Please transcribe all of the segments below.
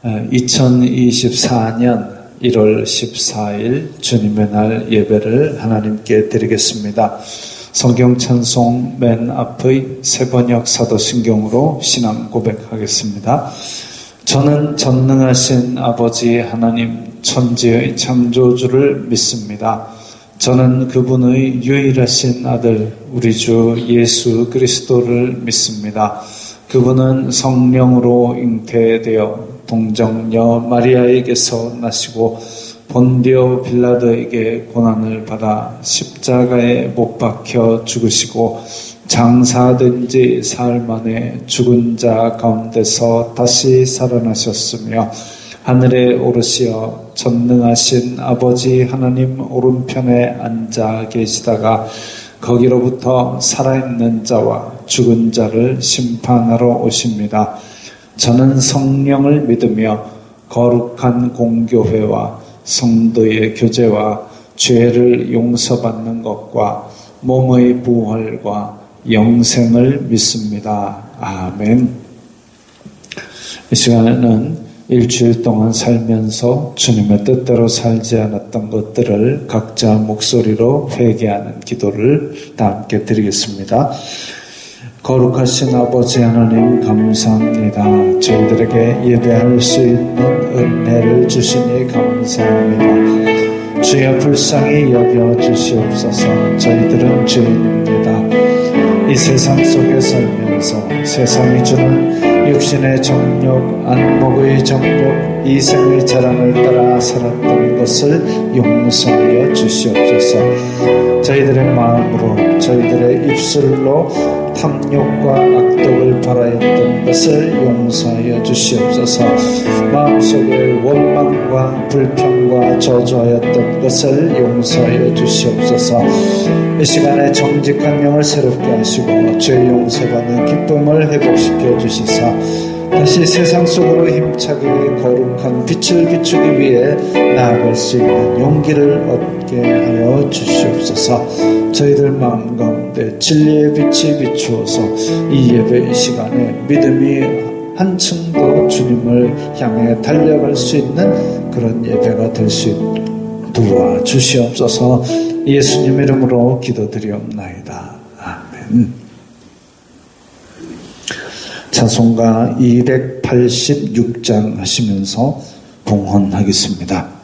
2024년 1월 14일 주님의 날 예배를 하나님께 드리겠습니다. 성경 찬송 맨 앞의 새번역 사도신경으로 신앙 고백하겠습니다. 저는 전능하신 아버지 하나님 천지의 창조주를 믿습니다. 저는 그분의 유일하신 아들 우리 주 예수 그리스도를 믿습니다. 그분은 성령으로 잉태되어 동정녀 마리아에게서 나시고 본디오 빌라도에게 고난을 받아 십자가에 못 박혀 죽으시고 장사된 지 사흘 만에 죽은 자 가운데서 다시 살아나셨으며 하늘에 오르시어 전능하신 아버지 하나님 오른편에 앉아 계시다가 거기로부터 살아있는 자와 죽은 자를 심판하러 오십니다. 저는 성령을 믿으며 거룩한 공교회와 성도의 교제와 죄를 용서받는 것과 몸의 부활과 영생을 믿습니다. 아멘. 이 시간에는 일주일 동안 살면서 주님의 뜻대로 살지 않았던 것들을 각자 목소리로 회개하는 기도를 다 함께 드리겠습니다. 거룩하신 아버지 하나님 감사합니다. 저희들에게 예배할 수 있는 은혜를 주시니 감사합니다. 주여 불쌍히 여겨주시옵소서. 저희들은 죄인입니다. 이 세상 속에 살면서 세상이 주는 육신의 정욕, 안목의 정욕, 이생의 자랑을 따라 살았던 것을 용서하여 주시옵소서. 저희들의 마음으로, 저희들의 입술로 탐욕과 악독을 바라였던 것을 용서하여 주시옵소서. 마음속에 원망과 불평과 저주하였던 것을 용서하여 주시옵소서. 이 시간에 정직한 영을 새롭게 하시고 죄 용서받는 기쁨을 회복시켜 주시사 다시 세상 속으로 힘차게 거룩한 빛을 비추기 위해 나아갈 수 있는 용기를 얻게 하여 주시옵소서. 저희들 마음 가운데 진리의 빛이 비추어서 이 예배 시간에 믿음이 한층 더 주님을 향해 달려갈 수 있는 그런 예배가 될 수 있도록 도와주시옵소서. 예수님 이름으로 기도드리옵나이다. 아멘. 찬송가 286장 하시면서 봉헌하겠습니다.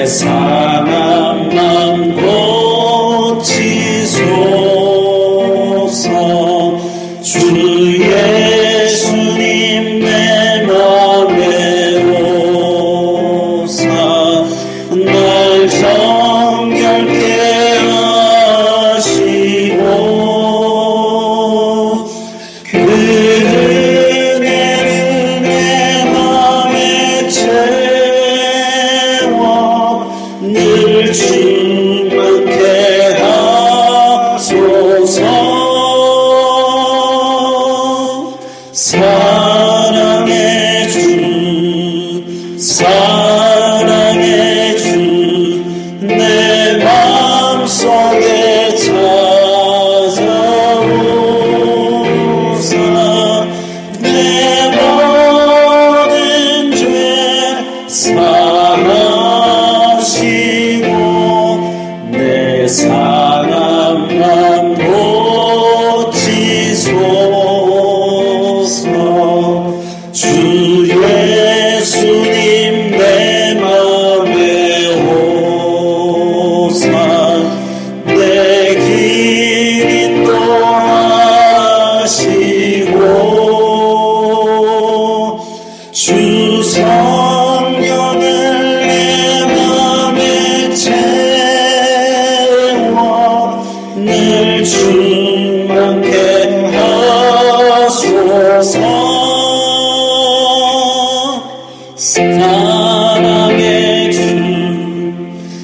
사랑만 고치소 주 예수님 내 맘에 오사 내 길 인도하시고 주 성령을 내 맘에 채워 늘 충만케 하소서.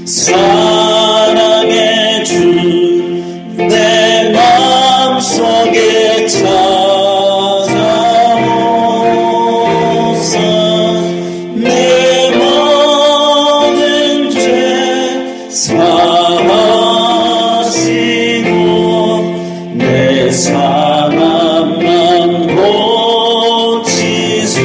사랑의 주 내 마음속에 찾아오사 내 모든 죄 사하시고 내 상함만 고치소서.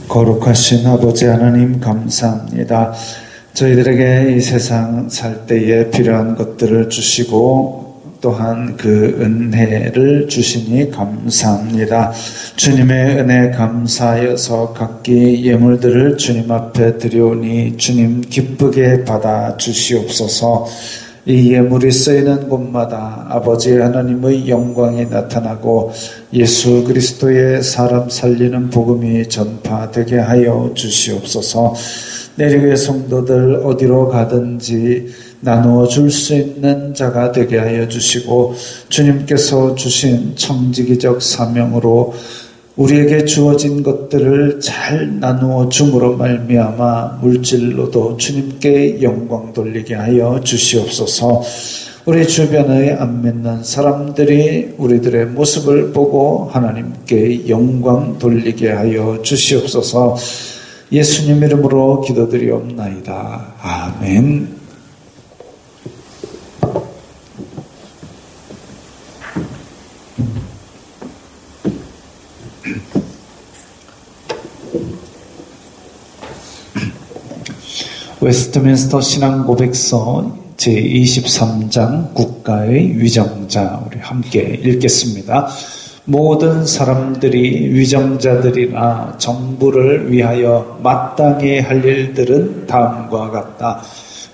거룩하신 아버지 하나님 감사합니다. 저희들에게 이 세상 살 때에 필요한 것들을 주시고 또한 그 은혜를 주시니 감사합니다. 주님의 은혜 감사하여서 각기 예물들을 주님 앞에 드려오니 주님 기쁘게 받아 주시옵소서. 이 예물이 쓰이는 곳마다 아버지 하나님의 영광이 나타나고 예수 그리스도의 사람 살리는 복음이 전파되게 하여 주시옵소서. 내리교회 성도들 어디로 가든지 나누어 줄 수 있는 자가 되게 하여 주시고 주님께서 주신 청지기적 사명으로 우리에게 주어진 것들을 잘 나누어 줌으로 말미암아 물질로도 주님께 영광 돌리게 하여 주시옵소서. 우리 주변에 안 믿는 사람들이 우리들의 모습을 보고 하나님께 영광 돌리게 하여 주시옵소서. 예수님 이름으로 기도드리옵나이다. 아멘. 웨스트민스터 신앙고백서 제23장 국가의 위정자, 우리 함께 읽겠습니다. 모든 사람들이 위정자들이나 정부를 위하여 마땅히 할 일들은 다음과 같다.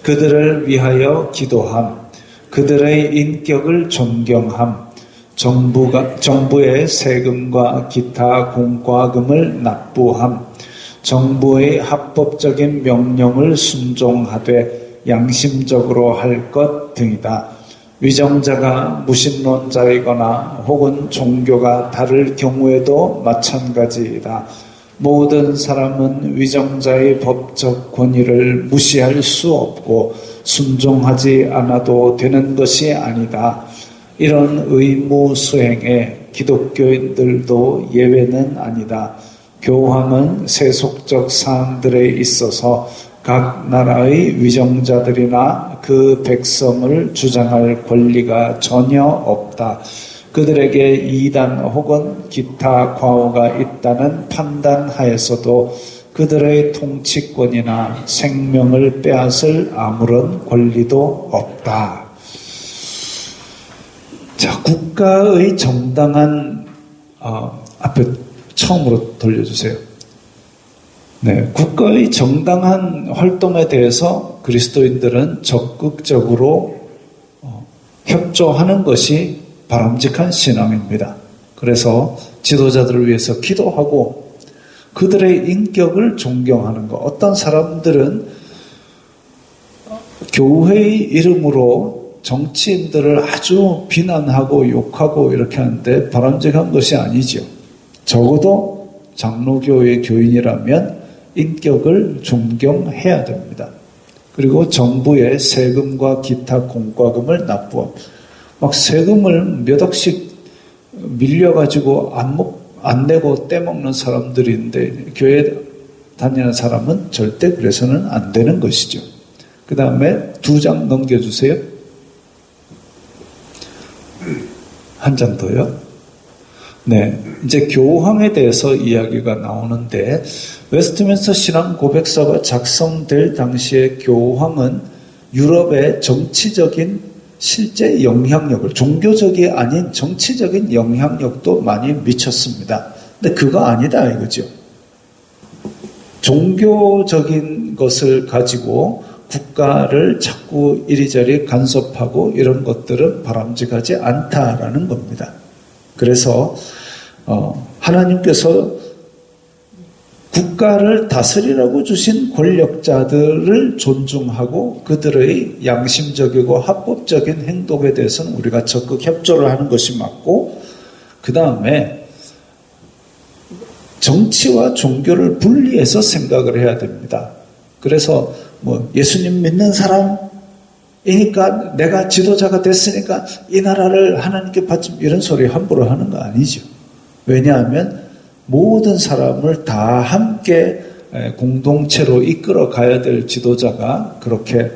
그들을 위하여 기도함, 그들의 인격을 존경함, 정부의 세금과 기타 공과금을 납부함, 정부의 합법적인 명령을 순종하되 양심적으로 할 것 등이다. 위정자가 무신론자이거나 혹은 종교가 다를 경우에도 마찬가지이다. 모든 사람은 위정자의 법적 권위를 무시할 수 없고 순종하지 않아도 되는 것이 아니다. 이런 의무 수행에 기독교인들도 예외는 아니다. 교황은 세속적 사항들에 있어서 각 나라의 위정자들이나 그 백성을 주장할 권리가 전혀 없다. 그들에게 이단 혹은 기타 과오가 있다는 판단하에서도 그들의 통치권이나 생명을 빼앗을 아무런 권리도 없다. 자, 국가의 정당한 앞에 처음으로 돌려주세요. 네, 국가의 정당한 활동에 대해서 그리스도인들은 적극적으로 협조하는 것이 바람직한 신앙입니다. 그래서 지도자들을 위해서 기도하고 그들의 인격을 존경하는 것. 어떤 사람들은 교회의 이름으로 정치인들을 아주 비난하고 욕하고 이렇게 하는데 바람직한 것이 아니죠. 적어도 장로교회 교인이라면 인격을 존경해야 됩니다. 그리고 정부의 세금과 기타 공과금을 납부함. 막 세금을 몇 억씩 밀려가지고 안 내고 떼먹는 사람들이 있는데 교회 다니는 사람은 절대 그래서는 안 되는 것이죠. 그 다음에 2장 넘겨주세요. 한 장 더요. 네, 이제 교황에 대해서 이야기가 나오는데 웨스트민스터 신앙 고백서가 작성될 당시에 교황은 유럽의 정치적인 실제 영향력을, 종교적이 아닌 정치적인 영향력도 많이 미쳤습니다. 근데 그거 아니다 이거죠. 종교적인 것을 가지고 국가를 자꾸 이리저리 간섭하고 이런 것들은 바람직하지 않다라는 겁니다. 그래서 하나님께서 국가를 다스리라고 주신 권력자들을 존중하고 그들의 양심적이고 합법적인 행동에 대해서는 우리가 적극 협조를 하는 것이 맞고, 그 다음에 정치와 종교를 분리해서 생각을 해야 됩니다. 그래서 예수님 믿는 사람이니까 내가 지도자가 됐으니까 이 나라를 하나님께 받지, 이런 소리 함부로 하는 거 아니죠. 왜냐하면 모든 사람을 다 함께 공동체로 이끌어 가야 될 지도자가 그렇게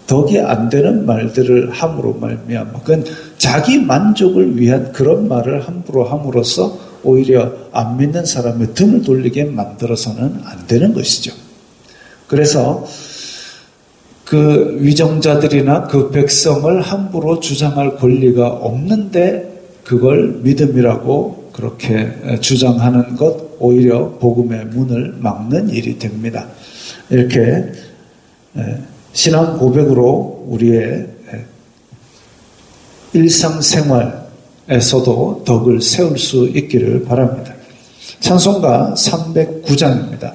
덕이 안 되는 말들을 함으로 말미암아, 그건 자기 만족을 위한 그런 말을 함부로 함으로써 오히려 안 믿는 사람의 등을 돌리게 만들어서는 안 되는 것이죠. 그래서 그 위정자들이나 그 백성을 함부로 주장할 권리가 없는데 그걸 믿음이라고 그렇게 주장하는 것, 오히려 복음의 문을 막는 일이 됩니다. 이렇게 신앙 고백으로 우리의 일상생활에서도 덕을 세울 수 있기를 바랍니다. 찬송가 309장입니다.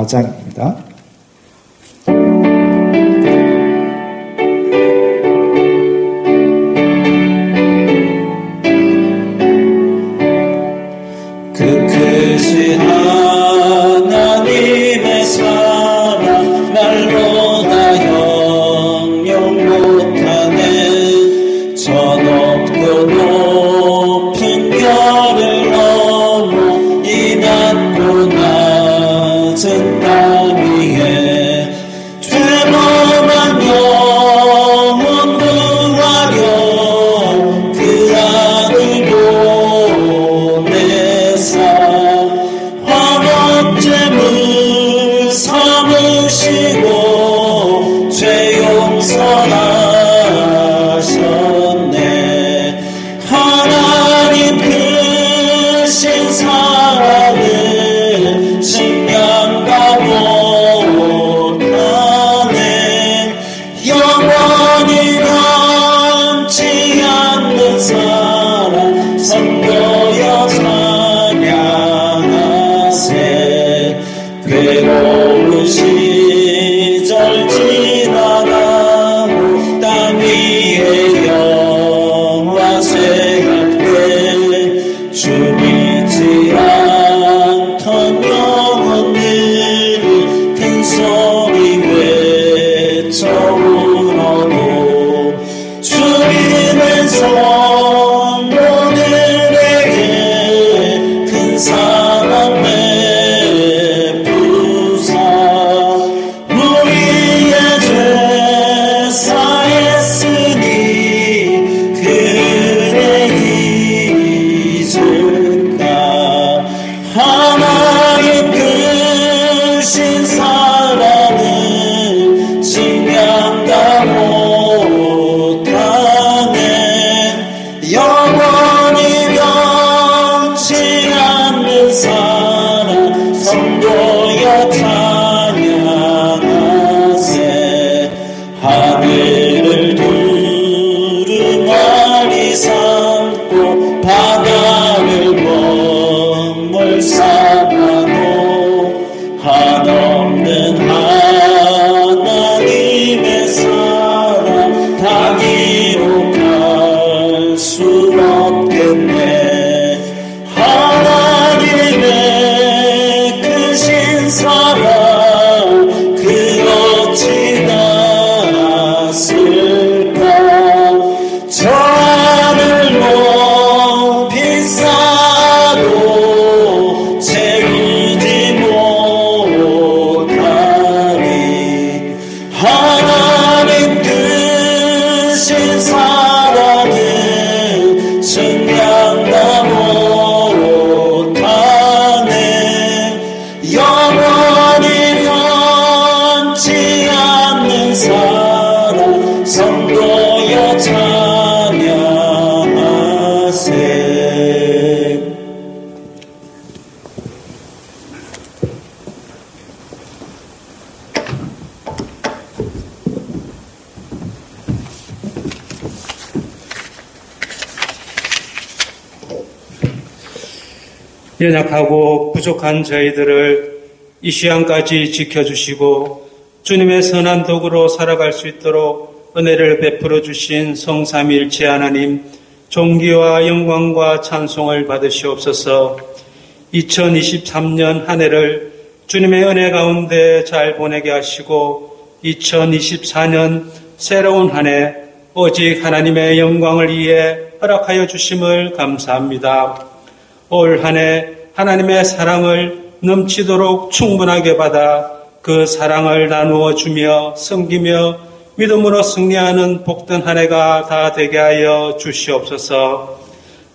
장입니다. 오직 하나님의 사랑 말로나 형용 못하네. 저 높고 높은 별을 넘어 이 낮고 낮은 땅 위에 죄범한 영혼 구하려 그 아들 보내사 화목제물 삼으시고 죄 용서하셨네. 하나님 크신 사랑은 측량과 못하네. 영원히 변치 않는 사랑 선교여 찬양하세. 괴로운 시절 지나가고 땅 위에 영화 쇠할 때 주 믿지 않던 영혼을 큰 소리 외쳐 울어도 주님의 성도들에게 큰 사랑 베푸사 우리의 죄 사했으니 그래 잊을까. 하나님 크신 사랑은 측량다 못하네. 영원히 변치 않는 사랑 성도여 찬양하세. 하늘을 두루마리 삼고 바다를 먹물 삼아도 한없는 하나님의 사랑 다 기록할 수 없겠네. 하나님의 크신 사랑 그 어찌 났을까. 저 하늘 높이 쌓아도 채우지 못하리. 하나님 크신 사랑은 측량다 못하네. 영원히 변치 않는 사랑 성도여 찬양하세. 연약하고 부족한 저희들을 이 시간까지 지켜주시고 주님의 선한 도구로 살아갈 수 있도록 은혜를 베풀어 주신 성삼위일체 하나님, 존귀와 영광과 찬송을 받으시옵소서. 2023년 한 해를 주님의 은혜 가운데 잘 보내게 하시고 2024년 새로운 한 해 오직 하나님의 영광을 위해 허락하여 주심을 감사합니다. 올 한 해 하나님의 사랑을 넘치도록 충분하게 받아 그 사랑을 나누어 주며 섬기며 믿음으로 승리하는 복된 한 해가 다 되게 하여 주시옵소서.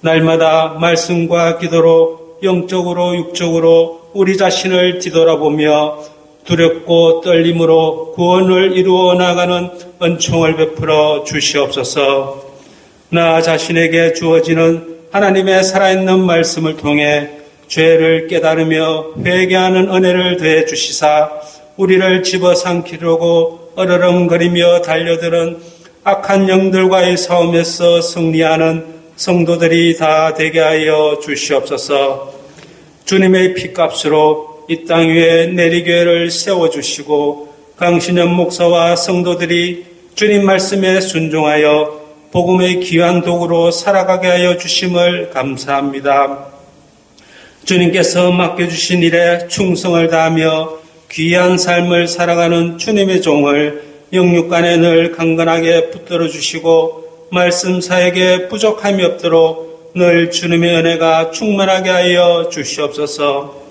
날마다 말씀과 기도로 영적으로 육적으로 우리 자신을 뒤돌아보며 두렵고 떨림으로 구원을 이루어 나가는 은총을 베풀어 주시옵소서. 나 자신에게 주어지는 하나님의 살아있는 말씀을 통해 죄를 깨달으며 회개하는 은혜를 더해 주시사 우리를 집어삼키려고 어르렁거리며 달려드는 악한 영들과의 싸움에서 승리하는 성도들이 다 되게 하여 주시옵소서. 주님의 피값으로 이 땅 위에 내리교회를 세워주시고 강신현 목사와 성도들이 주님 말씀에 순종하여 복음의 귀한 도구로 살아가게 하여 주심을 감사합니다. 주님께서 맡겨주신 일에 충성을 다하며 귀한 삶을 살아가는 주님의 종을 영육간에 늘 강건하게 붙들어 주시고 말씀 사역에 부족함이 없도록 늘 주님의 은혜가 충만하게 하여 주시옵소서.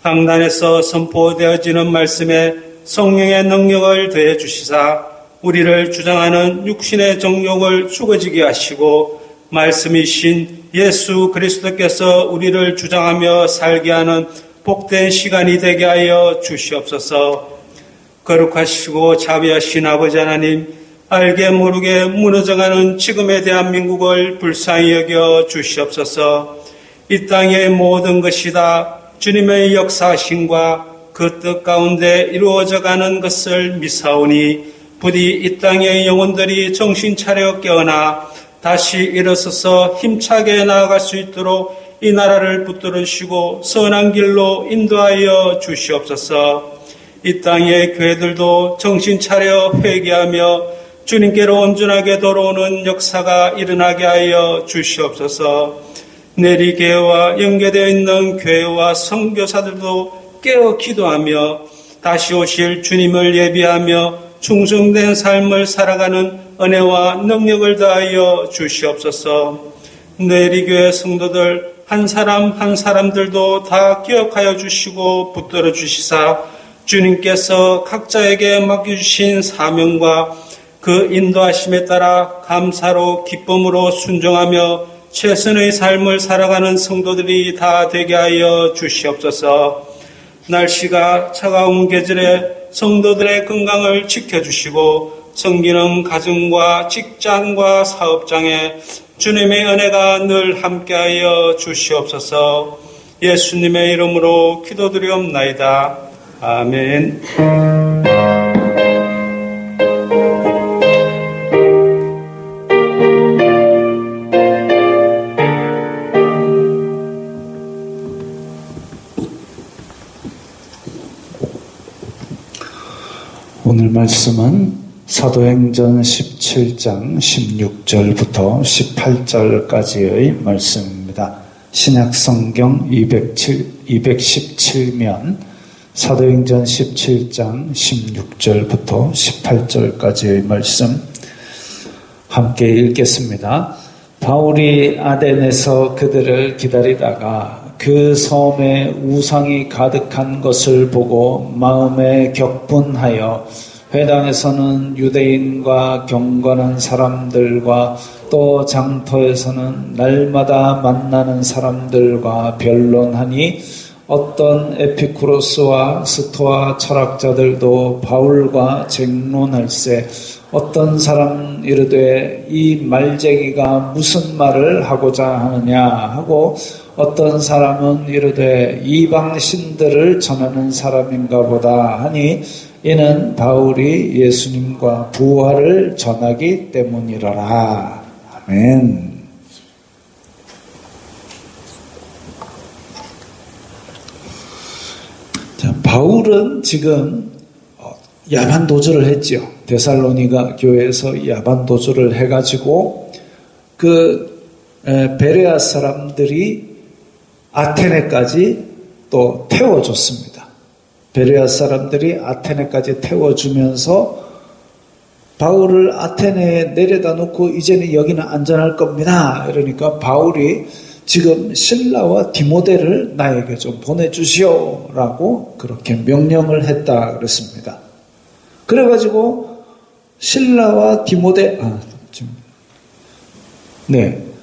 강단에서 선포되어지는 말씀에 성령의 능력을 더해 주시사 우리를 주장하는 육신의 정욕을 죽어지게 하시고 말씀이신 예수 그리스도께서 우리를 주장하며 살게 하는 복된 시간이 되게 하여 주시옵소서. 거룩하시고 자비하신 아버지 하나님, 알게 모르게 무너져가는 지금의 대한민국을 불쌍히 여겨 주시옵소서. 이 땅의 모든 것이 다 주님의 역사하심과 그 뜻 가운데 이루어져가는 것을 미사오니 부디 이 땅의 영혼들이 정신 차려 깨어나 다시 일어서서 힘차게 나아갈 수 있도록 이 나라를 붙들어 주시고 선한 길로 인도하여 주시옵소서. 이 땅의 교회들도 정신 차려 회개하며 주님께로 온전하게 돌아오는 역사가 일어나게 하여 주시옵소서. 내리교회와 연계되어 있는 교회와 선교사들도 깨어 기도하며 다시 오실 주님을 예비하며 충성된 삶을 살아가는 은혜와 능력을 다하여 주시옵소서. 내리교회 성도들 한 사람 한 사람들도 다 기억하여 주시고 붙들어 주시사 주님께서 각자에게 맡겨주신 사명과 그 인도하심에 따라 감사로 기쁨으로 순종하며 최선의 삶을 살아가는 성도들이 다 되게 하여 주시옵소서. 날씨가 차가운 계절에 성도들의 건강을 지켜주시고 섬기는 가정과 직장과 사업장에 주님의 은혜가 늘 함께하여 주시옵소서. 예수님의 이름으로 기도드리옵나이다. 아멘. 오늘 말씀은 사도행전 17장 16절부터 18절까지의 말씀입니다. 신약성경 217면 사도행전 17장 16절부터 18절까지의 말씀 함께 읽겠습니다. 바울이 아덴에서 그들을 기다리다가 그 섬에 우상이 가득한 것을 보고 마음에 격분하여 회당에서는 유대인과 경건한 사람들과 또 장터에서는 날마다 만나는 사람들과 변론하니 어떤 에피쿠로스와 스토아 철학자들도 바울과 쟁론할세 어떤 사람 이르되 이 말쟁이가 무슨 말을 하고자 하느냐 하고 어떤 사람은 이르되 이방 신들을 전하는 사람인가 보다 하니 이는 바울이 예수님과 부활을 전하기 때문이로라. 아멘. 자, 바울은 지금 야반 도주를 했죠. 데살로니가 교회에서 야반 도주를 해가지고 그 베레아 사람들이 아테네까지 또 태워줬습니다. 베레아 사람들이 아테네까지 태워주면서 바울을 아테네에 내려다 놓고 이제는 여기는 안전할 겁니다. 이러니까 바울이 지금 실라와 디모데를 나에게 좀 보내주시오라고 그렇게 명령을 했다 그랬습니다. 그래가지고 실라와 디모데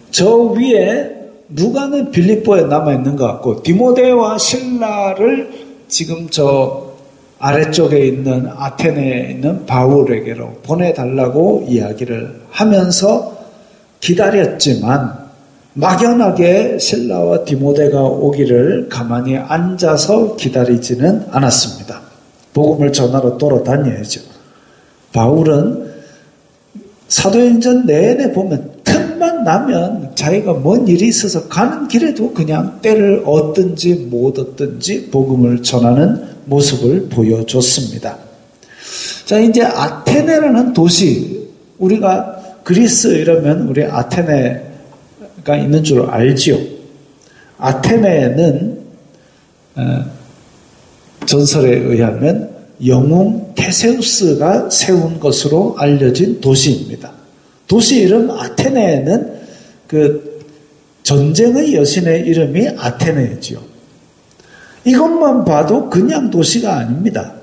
저 위에 누가는 빌립보에 남아있는 것 같고 디모데와 실라를 지금 저 아래쪽에 있는 아테네에 있는 바울에게로 보내달라고 이야기를 하면서 기다렸지만 막연하게 실라와 디모데가 오기를 가만히 앉아서 기다리지는 않았습니다. 복음을 전하러 돌아다녀야죠. 바울은 사도행전 내내 보면 틈만 나면 자기가 뭔 일이 있어서 가는 길에도 그냥 때를 얻든지 못 얻든지 복음을 전하는 모습을 보여줬습니다. 자, 이제 아테네라는 도시, 우리가 그리스 이러면 우리 아테네가 있는 줄 알지요. 아테네는 전설에 의하면 영웅 테세우스가 세운 것으로 알려진 도시입니다. 도시 이름 아테네는 그 전쟁의 여신의 이름이 아테네지요. 이것만 봐도 그냥 도시가 아닙니다.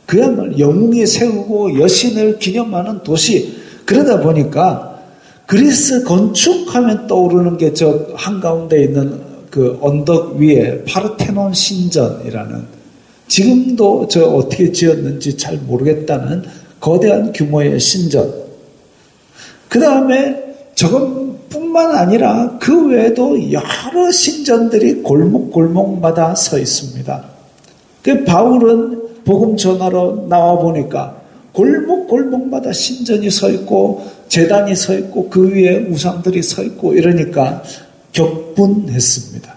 그야말로 영웅이 세우고 여신을 기념하는 도시. 그러다 보니까 그리스 건축하면 떠오르는 게 저 한가운데 있는 그 언덕 위에 파르테논 신전이라는, 지금도 저 어떻게 지었는지 잘 모르겠다는 거대한 규모의 신전. 그 다음에 저건 뿐만 아니라 그 외에도 여러 신전들이 골목골목마다 서 있습니다. 그 바울은 복음 전하러 나와 보니까 골목골목마다 신전이 서 있고 제단이 서 있고 그 위에 우상들이 서 있고 이러니까 격분했습니다.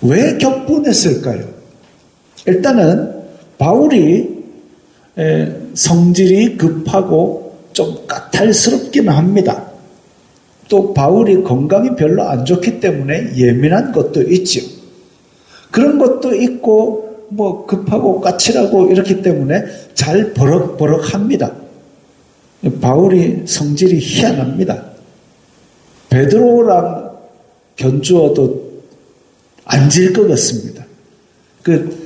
왜 격분했을까요? 일단은 바울이 성질이 급하고 좀 까탈스럽기는 합니다. 또 바울이 건강이 별로 안 좋기 때문에 예민한 것도 있죠. 그런 것도 있고 뭐 급하고 까칠하고 이렇기 때문에 잘 버럭버럭합니다. 바울이 성질이 희한합니다. 베드로랑 견주어도 앉을 것 같습니다. 그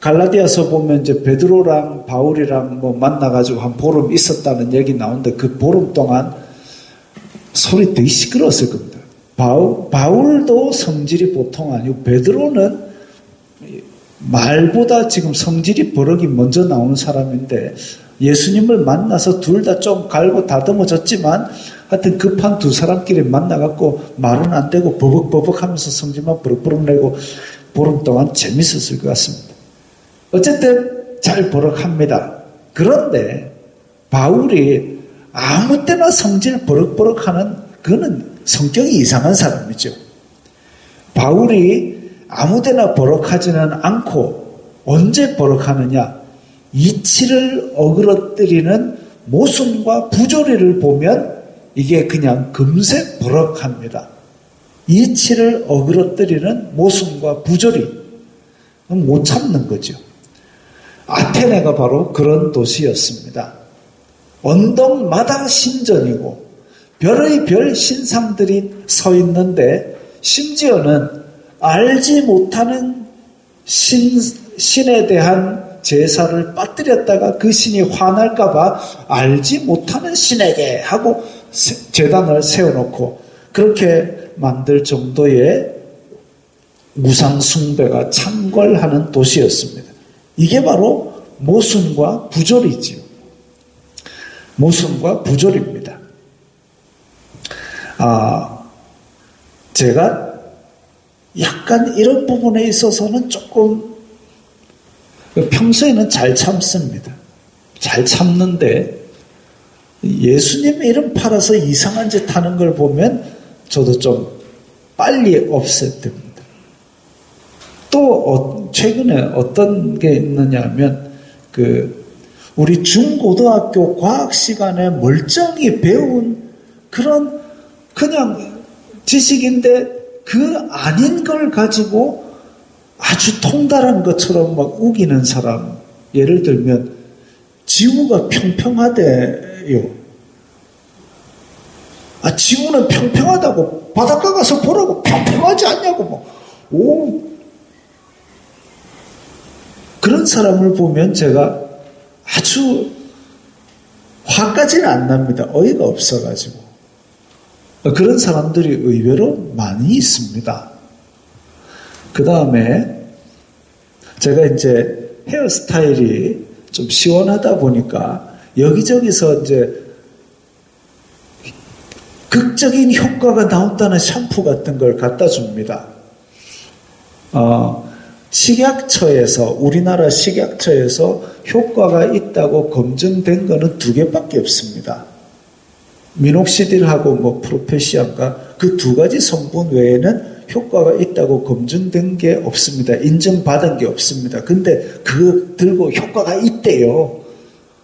갈라디아서 보면 이제 베드로랑 바울이랑 뭐 만나가지고 한 보름 있었다는 얘기 나오는데 그 보름 동안 소리 되게 시끄러웠을 겁니다. 바울도 성질이 보통 아니고 베드로는 말보다 지금 성질이 버럭이 먼저 나오는 사람인데 예수님을 만나서 둘 다 좀 갈고 다듬어졌지만 하여튼 급한 두 사람끼리 만나갖고 말은 안 되고 버벅버벅 하면서 성질만 버럭버럭 내고 보름 동안 재밌었을 것 같습니다. 어쨌든 잘 버럭합니다. 그런데 바울이 아무 때나 성질 버럭버럭하는 그거는 성격이 이상한 사람이죠. 바울이 아무 데나 버럭하지는 않고 언제 버럭하느냐? 이치를 어그러뜨리는 모순과 부조리를 보면 이게 그냥 금세 버럭합니다. 이치를 어그러뜨리는 모순과 부조리. 못 참는 거죠. 아테네가 바로 그런 도시였습니다. 언덕마다 신전이고 별의 별 신상들이 서 있는데 심지어는 알지 못하는 신에 대한 제사를 빠뜨렸다가 그 신이 화날까봐 알지 못하는 신에게 하고 제단을 세워놓고 그렇게 만들 정도의 우상 숭배가 창궐하는 도시였습니다. 이게 바로 모순과 부조리지요. 모순과 부조리입니다. 제가 약간 이런 부분에 있어서는 조금 평소에는 잘 참습니다. 잘 참는데 예수님 이름 팔아서 이상한 짓 하는 걸 보면 저도 좀 빨리 없애됩니다. 또 최근에 어떤 게 있느냐 하면 우리 중고등학교 과학 시간에 멀쩡히 배운 그런 그냥 지식인데 그 아닌 걸 가지고 아주 통달한 것처럼 막 우기는 사람. 예를 들면 지구가 평평하대요. 지구는 평평하다고 바닷가 가서 보라고 평평하지 않냐고 그런 사람을 보면 제가 아주 화까지는 안 납니다. 어이가 없어가지고. 그런 사람들이 의외로 많이 있습니다. 그 다음에 제가 이제 헤어스타일이 좀 시원하다 보니까 여기저기서 이제 극적인 효과가 나온다는 샴푸 같은 걸 갖다 줍니다. 식약처에서, 우리나라 식약처에서 효과가 있다고 검증된 거는 2개밖에 없습니다. 미녹시딜하고 프로페시아인가 그 2가지 성분 외에는 효과가 있다고 검증된 게 없습니다. 인증받은 게 없습니다. 근데 그거 들고 효과가 있대요.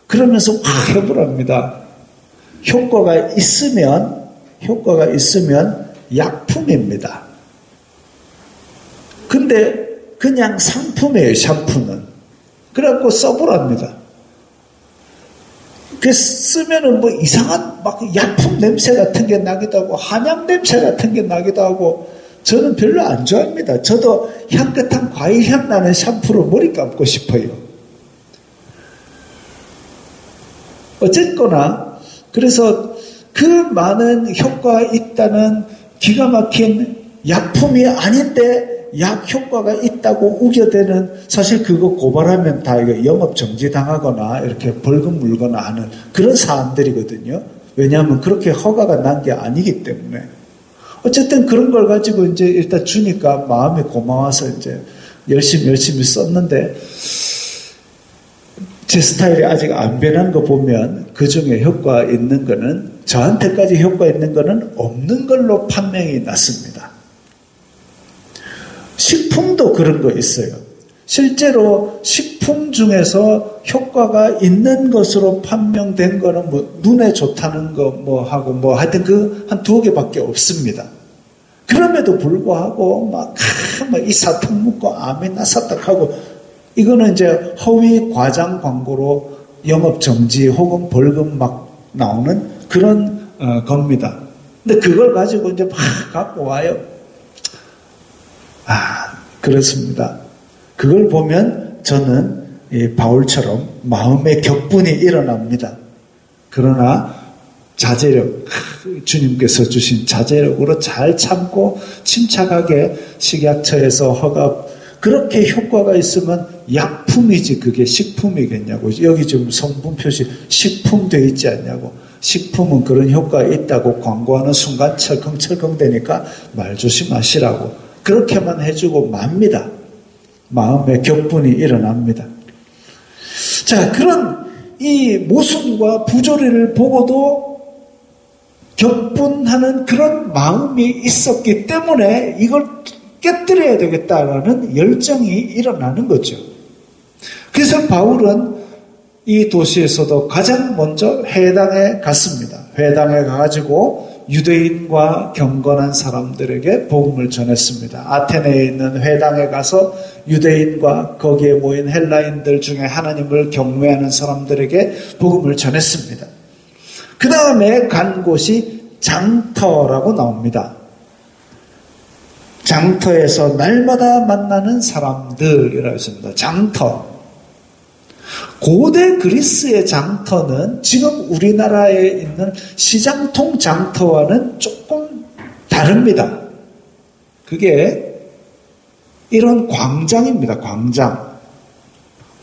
그러면서 확 해보랍니다. 효과가 있으면 약품입니다. 근데 그냥 상품이에요, 샴푸는. 그래갖고 써보랍니다. 그 쓰면은 뭐 이상한 막 약품 냄새 같은 게 나기도 하고, 한약 냄새 같은 게 나기도 하고, 저는 별로 안 좋아합니다. 저도 향긋한 과일향 나는 샴푸로 머리 감고 싶어요. 어쨌거나, 그래서 그 많은 효과가 있다는 기가 막힌 약품이 아닌데 약 효과가 있다고 우겨대는, 사실 그거 고발하면 다 이거 영업 정지 당하거나 이렇게 벌금 물거나 하는 그런 사안들이거든요. 왜냐하면 그렇게 허가가 난 게 아니기 때문에. 어쨌든 그런 걸 가지고 이제 일단 주니까 마음이 고마워서 이제 열심히 썼는데, 제 스타일이 아직 안 변한 거 보면 그 중에 효과 있는 거는, 저한테까지 효과 있는 거는 없는 걸로 판명이 났습니다. 식품도 그런 거 있어요. 실제로 식품 중에서 효과가 있는 것으로 판명된 거는 뭐 눈에 좋다는 거 뭐 하고 뭐 하여튼 그 한 2개밖에 없습니다. 그럼에도 불구하고 막 이 사탕 먹고 암이 나섰다 하고, 이거는 이제 허위 과장 광고로 영업 정지 혹은 벌금 막 나오는 그런 겁니다. 근데 그걸 가지고 이제 막 갖고 와요. 그렇습니다. 그걸 보면 저는 바울처럼 마음의 격분이 일어납니다. 그러나 자제력, 주님께서 주신 자제력으로 잘 참고 침착하게 식약처에서 허가, 그렇게 효과가 있으면 약품이지 그게 식품이겠냐고. 여기 지금 성분 표시 식품 되어 있지 않냐고. 식품은 그런 효과가 있다고 광고하는 순간 철컹철컹 되니까 말 조심하시라고. 그렇게만 해주고 맙니다. 마음의 격분이 일어납니다. 자, 그런 이 모순과 부조리를 보고도 격분하는 그런 마음이 있었기 때문에 이걸 깨뜨려야 되겠다라는 열정이 일어나는 거죠. 그래서 바울은 이 도시에서도 가장 먼저 회당에 갔습니다. 회당에 가가지고 유대인과 경건한 사람들에게 복음을 전했습니다. 아테네에 있는 회당에 가서 유대인과 거기에 모인 헬라인들 중에 하나님을 경외하는 사람들에게 복음을 전했습니다. 그 다음에 간 곳이 장터라고 나옵니다. 장터에서 날마다 만나는 사람들이라고 했습니다. 장터. 고대 그리스의 장터는 지금 우리나라에 있는 시장통 장터와는 조금 다릅니다. 그게 이런 광장입니다.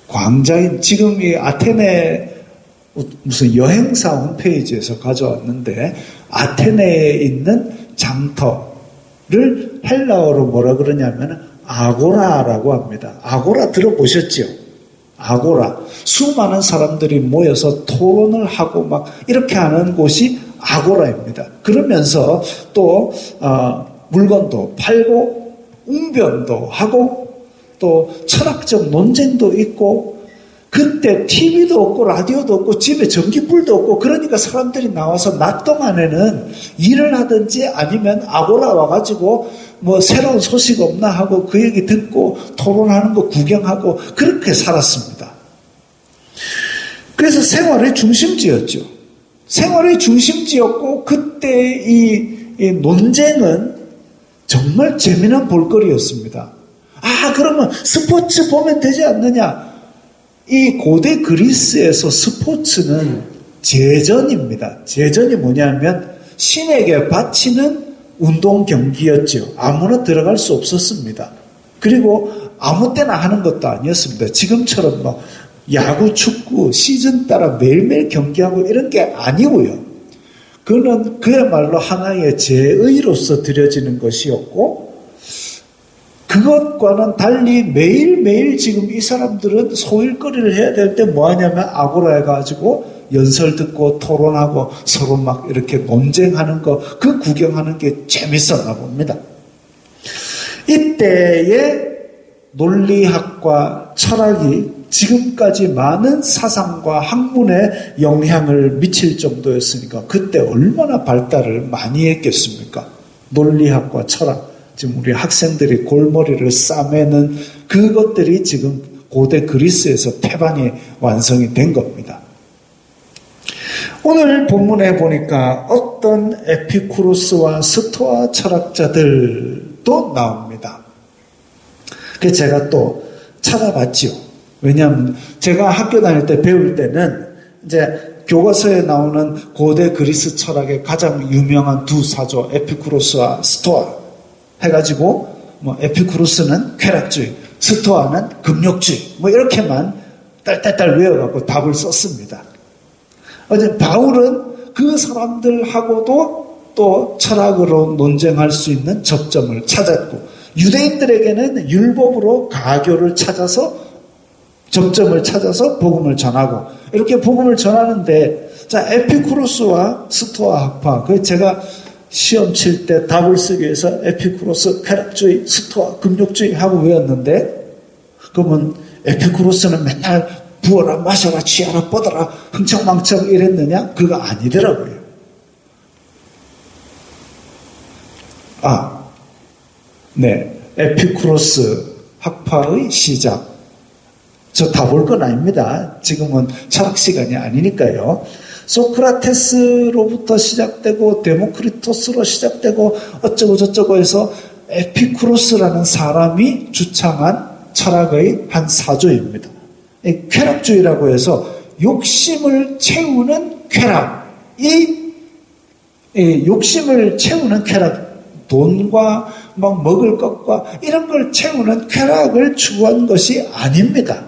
광장인, 지금 이 아테네 무슨 여행사 홈페이지에서 가져왔는데, 아테네에 있는 장터를 헬라어로 뭐라 그러냐면 아고라라고 합니다. 아고라 들어보셨죠? 아고라. 수많은 사람들이 모여서 토론을 하고 막 이렇게 하는 곳이 아고라입니다. 그러면서 또 물건도 팔고 웅변도 하고 또 철학적 논쟁도 있고, 그때 TV도 없고 라디오도 없고 집에 전기불도 없고, 그러니까 사람들이 나와서 낮 동안에는 일을 하든지 아니면 아고라 와가지고 뭐 새로운 소식 없나 하고 그 얘기 듣고 토론하는 거 구경하고 그렇게 살았습니다. 그래서 생활의 중심지였죠. 생활의 중심지였고, 그때 이 논쟁은 정말 재미난 볼거리였습니다. 그러면 스포츠 보면 되지 않느냐? 이 고대 그리스에서 스포츠는 제전입니다. 제전이 뭐냐면 신에게 바치는 운동 경기였죠. 아무나 들어갈 수 없었습니다. 그리고 아무 때나 하는 것도 아니었습니다. 지금처럼 막 야구, 축구 시즌 따라 매일매일 경기하고 이런 게 아니고요. 그는 그야말로 하나의 제의로서 드려지는 것이었고, 그것과는 달리 매일매일 지금 이 사람들은 소일거리를 해야 될 때 뭐 하냐면 아고라에 가지고 연설 듣고 토론하고 서로 막 이렇게 논쟁하는 거, 그 구경하는 게 재밌었나 봅니다. 이때의 논리학과 철학이 지금까지 많은 사상과 학문에 영향을 미칠 정도였으니까 그때 얼마나 발달을 많이 했겠습니까? 논리학과 철학. 지금 우리 학생들이 골머리를 싸매는 그것들이 지금 고대 그리스에서 태반이 완성이 된 겁니다. 오늘 본문에 보니까 어떤 에피쿠로스와 스토아 철학자들도 나옵니다. 그래서 제가 또 찾아봤지요. 왜냐하면 제가 학교 다닐 때 배울 때는 이제 교과서에 나오는 고대 그리스 철학의 가장 유명한 두 사조 에피쿠로스와 스토아 해가지고 뭐 에피쿠로스는 쾌락주의, 스토아는 금욕주의 뭐 이렇게만 딸딸딸 외워갖고 답을 썼습니다. 어제 바울은 그 사람들하고도 또 철학으로 논쟁할 수 있는 접점을 찾았고 유대인들에게는 율법으로 가교를 찾아서 접점을 찾아서 복음을 전하고 이렇게 복음을 전하는데 자 에피쿠로스와 스토아 학파 그 제가 시험 칠 때 답을 쓰기 위해서 에피쿠로스 쾌락주의, 스토아 금욕주의 하고 외웠는데 그러면 에피쿠로스는 맨날 부어라 마셔라 취하라 뻗어라 흥청망청 이랬느냐? 그거 아니더라고요. 네, 에피쿠로스 학파의 시작. 저 다 볼 건 아닙니다. 지금은 철학 시간이 아니니까요. 소크라테스로부터 시작되고 데모크리토스로 시작되고 어쩌고 저쩌고 해서 에피쿠로스라는 사람이 주창한 철학의 한 사조입니다. 쾌락주의라고 해서 욕심을 채우는 쾌락. 욕심을 채우는 쾌락. 돈과 막 먹을 것과 이런 걸 채우는 쾌락을 추구한 것이 아닙니다.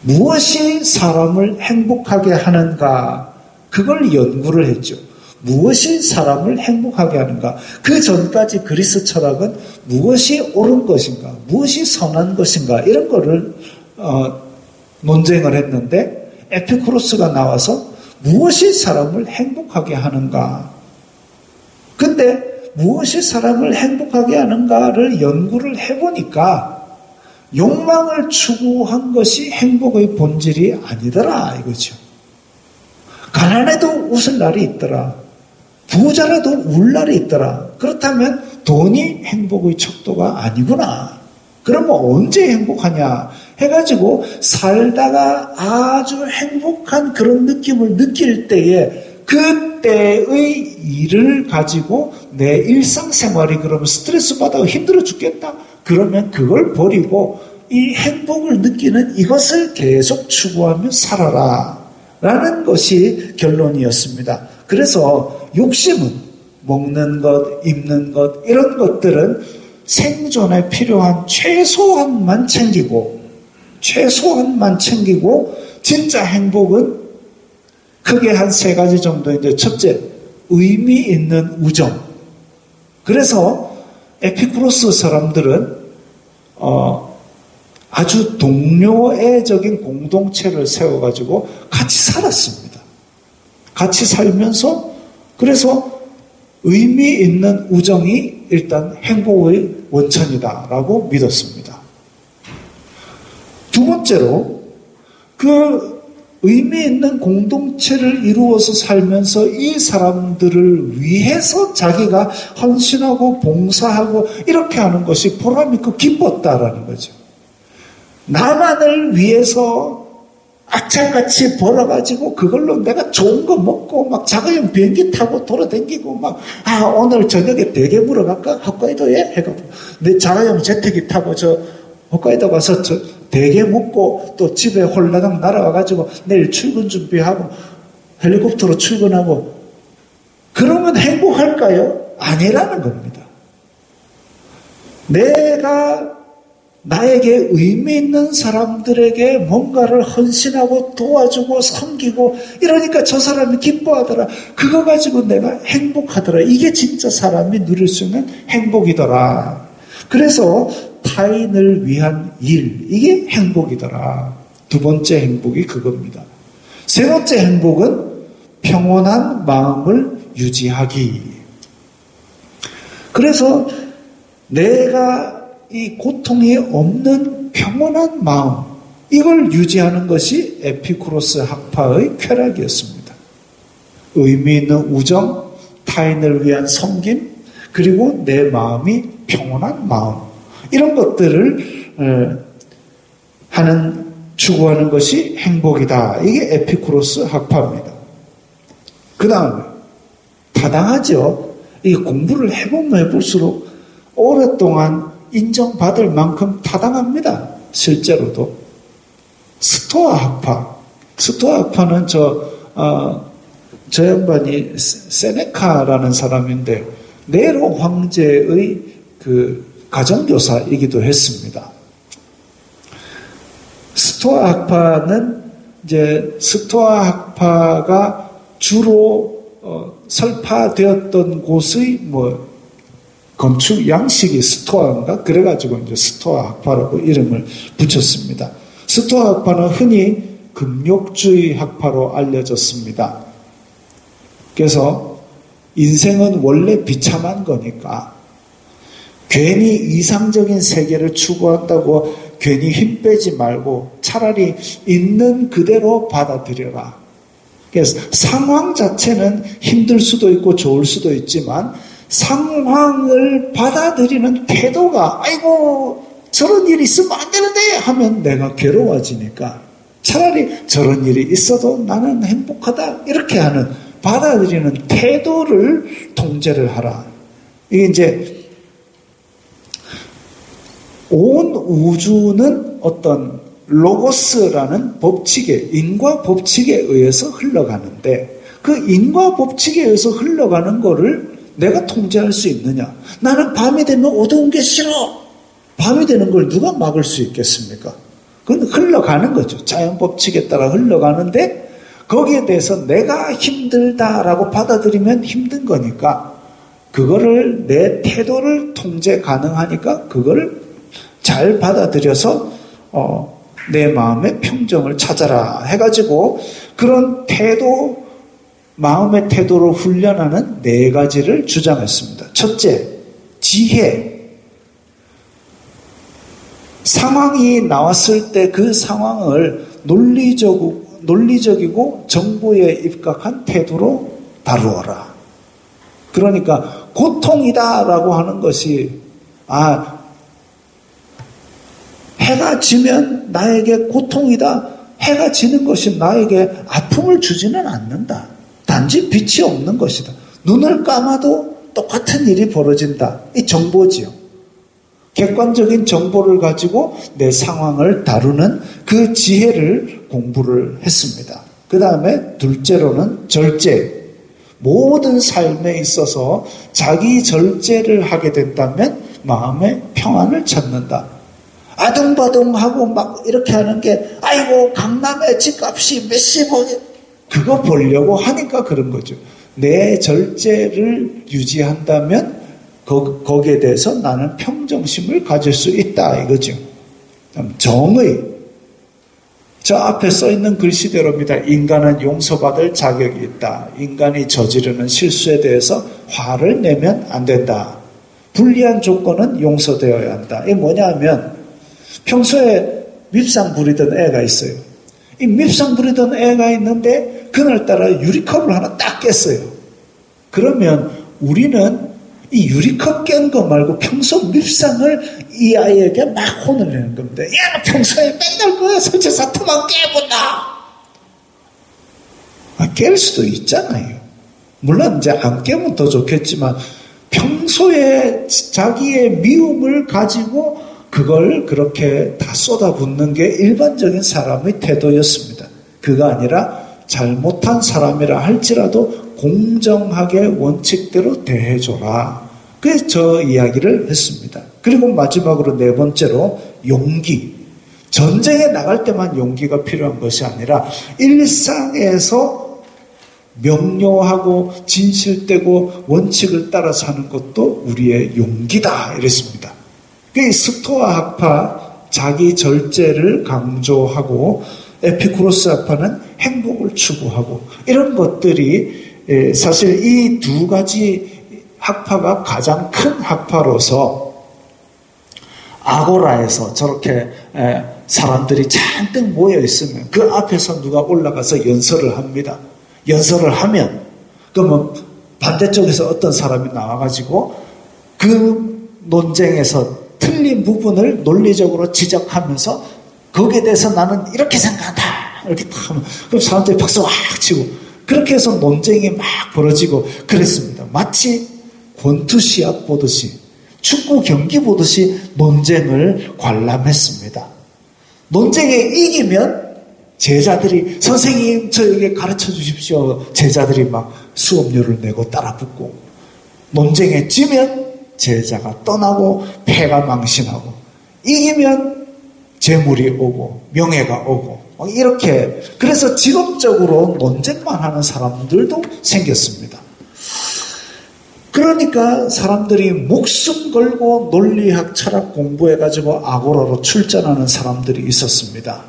무엇이 사람을 행복하게 하는가? 그걸 연구를 했죠. 무엇이 사람을 행복하게 하는가? 그 전까지 그리스 철학은 무엇이 옳은 것인가? 무엇이 선한 것인가? 이런 거를 논쟁을 했는데 에피쿠로스가 나와서 무엇이 사람을 행복하게 하는가? 근데 무엇이 사람을 행복하게 하는가를 연구를 해보니까 욕망을 추구한 것이 행복의 본질이 아니더라 이거죠. 가난해도 웃을 날이 있더라. 부자라도 울 날이 있더라. 그렇다면 돈이 행복의 척도가 아니구나. 그러면 언제 행복하냐 해가지고 살다가 아주 행복한 그런 느낌을 느낄 때에 그때의 일을 가지고 내 일상생활이 그러면 스트레스 받아 힘들어 죽겠다. 그러면 그걸 버리고 이 행복을 느끼는 이것을 계속 추구하며 살아라 라는 것이 결론이었습니다. 그래서 욕심은 먹는 것, 입는 것 이런 것들은 생존에 필요한 최소한만 챙기고 진짜 행복은 크게 한 3가지 정도인데 첫째, 의미 있는 우정. 그래서 에피쿠로스 사람들은 아주 동료애적인 공동체를 세워가지고 같이 살았습니다. 같이 살면서 그래서 의미 있는 우정이 일단 행복의 원천이다라고 믿었습니다. 두 번째로 그 의미 있는 공동체를 이루어서 살면서 이 사람들을 위해서 자기가 헌신하고 봉사하고 이렇게 하는 것이 보람있고 기뻤다라는 거죠. 나만을 위해서 악착같이 벌어가지고 그걸로 내가 좋은 거 먹고 막 자가용 비행기 타고 돌아다니고 막 오늘 저녁에 대게 물어 갈까? 홋카이도에? 해가지고 내 자가용 제트기 타고 저 홋카이도 가서 저 대게 먹고 또 집에 홀라당 날아와가지고 내일 출근 준비하고 헬리콥터로 출근하고 그러면 행복할까요? 아니라는 겁니다. 내가 나에게 의미 있는 사람들에게 뭔가를 헌신하고 도와주고 섬기고 이러니까 저 사람이 기뻐하더라. 그거 가지고 내가 행복하더라. 이게 진짜 사람이 누릴 수 있는 행복이더라. 그래서 타인을 위한 일, 이게 행복이더라. 두 번째 행복이 그겁니다. 세 번째 행복은 평온한 마음을 유지하기. 그래서 내가 이 고통이 없는 평온한 마음, 이걸 유지하는 것이 에피쿠로스 학파의 쾌락이었습니다. 의미 있는 우정, 타인을 위한 섬김, 그리고 내 마음이 평온한 마음, 이런 것들을 추구하는 것이 행복이다. 이게 에피쿠로스 학파입니다. 그 다음에 타당하죠. 이 공부를 해보면 해볼수록 오랫동안 인정받을 만큼 타당합니다. 실제로도. 스토아 학파. 스토아 학파는 저 양반이 세네카라는 사람인데 네로 황제의 그 가정교사이기도 했습니다. 스토아 학파는 이제 스토아 학파가 주로 설파되었던 곳의 건축 양식이 스토아인가? 그래가지고 이제 스토아 학파라고 이름을 붙였습니다. 스토아 학파는 흔히 금욕주의 학파로 알려졌습니다. 그래서 인생은 원래 비참한 거니까 괜히 이상적인 세계를 추구한다고 괜히 힘 빼지 말고 차라리 있는 그대로 받아들여라. 그래서 상황 자체는 힘들 수도 있고 좋을 수도 있지만 상황을 받아들이는 태도가 아이고 저런 일이 있으면 안 되는데 하면 내가 괴로워지니까 차라리 저런 일이 있어도 나는 행복하다 이렇게 하는 받아들이는 태도를 통제를 하라. 이게 이제 온 우주는 어떤 로고스라는 법칙에, 인과 법칙에 의해서 흘러가는데 그 인과 법칙에 의해서 흘러가는 거를 내가 통제할 수 있느냐? 나는 밤이 되면 어두운 게 싫어. 밤이 되는 걸 누가 막을 수 있겠습니까? 그건 흘러가는 거죠. 자연 법칙에 따라 흘러가는데 거기에 대해서 내가 힘들다라고 받아들이면 힘든 거니까 그거를 내 태도를 통제 가능하니까 그걸 잘 받아들여서 내 마음의 평정을 찾아라 해가지고 그런 태도, 마음의 태도로 훈련하는 4가지를 주장했습니다. 첫째, 지혜. 상황이 나왔을 때 그 상황을 논리적이고 정보에 입각한 태도로 다루어라. 그러니까 고통이다라고 하는 것이 해가 지면 나에게 고통이다. 해가 지는 것이 나에게 아픔을 주지는 않는다. 단지 빛이 없는 것이다. 눈을 감아도 똑같은 일이 벌어진다. 이 정보지요. 객관적인 정보를 가지고 내 상황을 다루는 그 지혜를 공부를 했습니다. 그 다음에 둘째로는 절제. 모든 삶에 있어서 자기 절제를 하게 된다면 마음의 평안을 찾는다. 아둥바둥하고 막 이렇게 하는 게 아이고 강남의 집값이 몇십억이 그거 보려고 하니까 그런 거죠. 내 절제를 유지한다면 거기에 대해서 나는 평정심을 가질 수 있다 이거죠. 정의. 저 앞에 써있는 글씨대로입니다. 인간은 용서받을 자격이 있다. 인간이 저지르는 실수에 대해서 화를 내면 안 된다. 불리한 조건은 용서되어야 한다. 이게 뭐냐면 평소에 밉상 부리던 애가 있어요. 이 밉상 부리던 애가 있는데 그날따라 유리컵을 하나 딱 깼어요. 그러면 우리는 이 유리컵 깬 거 말고 평소 밉상을 이 아이에게 막 혼을 내는 겁니다. 야, 평소에 맨날 그 설치사트만 깨본다. 깰 수도 있잖아요. 물론 이제 안 깨면 더 좋겠지만 평소에 자기의 미움을 가지고 그걸 그렇게 다 쏟아붓는 게 일반적인 사람의 태도였습니다. 그가 아니라 잘못한 사람이라 할지라도 공정하게 원칙대로 대해줘라. 그래서 저 이야기를 했습니다. 그리고 마지막으로 4번째로 용기. 전쟁에 나갈 때만 용기가 필요한 것이 아니라 일상에서 명료하고 진실되고 원칙을 따라 사는 것도 우리의 용기다 이랬습니다. 스토아 학파 자기 절제를 강조하고 에피쿠로스 학파는 행복을 추구하고 이런 것들이 사실 이 2가지 학파가 가장 큰 학파로서 아고라에서 저렇게 사람들이 잔뜩 모여 있으면 그 앞에서 누가 올라가서 연설을 합니다. 연설을 하면 그러면 반대쪽에서 어떤 사람이 나와가지고 그 논쟁에서 틀린 부분을 논리적으로 지적하면서 거기에 대해서 나는 이렇게 생각한다. 이렇게 딱 하면 그럼 사람들이 박수 확 치고 그렇게 해서 논쟁이 막 벌어지고 그랬습니다. 마치 권투 시합 보듯이 축구 경기 보듯이 논쟁을 관람했습니다. 논쟁에 이기면 제자들이 선생님 저에게 가르쳐 주십시오. 제자들이 막 수업료를 내고 따라 붙고 논쟁에 지면 제자가 떠나고 패가 망신하고 이기면 재물이 오고 명예가 오고 이렇게 그래서 직업적으로 논쟁만 하는 사람들도 생겼습니다. 그러니까 사람들이 목숨 걸고 논리학 철학 공부해가지고 아고라로 출전하는 사람들이 있었습니다.